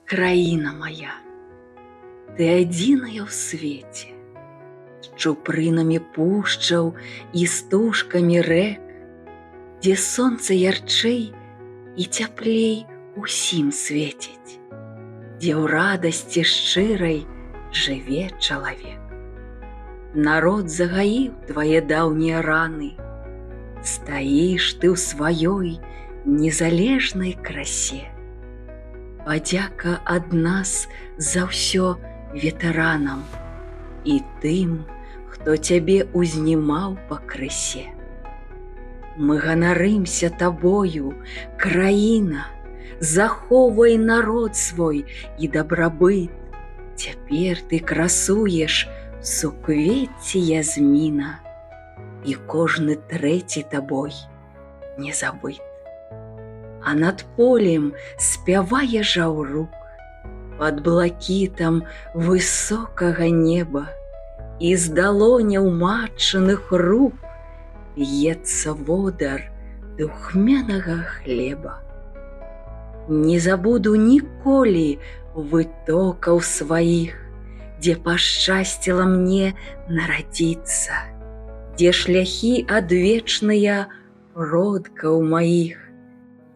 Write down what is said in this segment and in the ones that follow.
Краіна моя, ты адзіная ў свеце, з чупрынамі пушчаў і стужкамі рэк, дзе сонца ярчэй і цяплей усім свеціць, дзе ў радасці шчырай жыве чалавек. Народ загаіў твае даўнія раны, стаіш ты ў сваёй незалежнай красе. Падзяка ад нас за ўсё ветэранам і тым, хто цябе узнімаў пакрысе. Мы ганарымся табою, краіна, захоўвай народ свой і дабрабыт. Цяпер ты красуеш суквецці язміна, і кожны трэці табой не забыт. А над полем спявае жаўрук, пад блакітам высокага неба, і з далоняў матчыных рук льецца водар духмянага хлеба. Не забуду ніколі вытокаў сваіх, дзе пашчасціла мне нарадзіцца, дзе шляхі адвечныя продкаў маіх,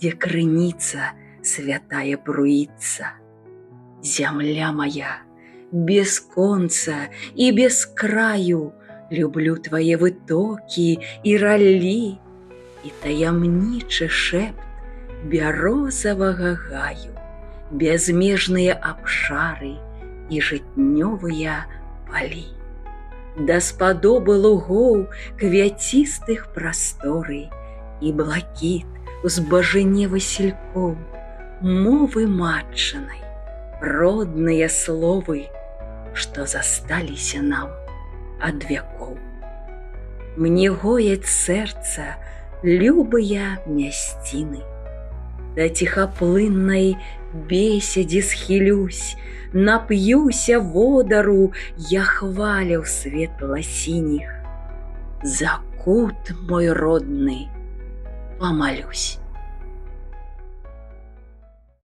дзе крыніца святая бруіцца. Зямля моя, без конца і без краю, люблю твае вытокі і раллі і таямнічы шэпт бярозавага гаю, бязмежныя абшары і жытнёвыя палі. Даспадобы лугоў квяцістых прасторы і блакіт узбажыне васількоў, мовы матчынай, родныя словы, што засталіся нам ад вякоў. Мне гояць сэрца любыя мясціны, да ціхаплыннай бесядзі схілюсь, нап'юся водару я хваляў светла-сініх, за кут мой родны памалюсь.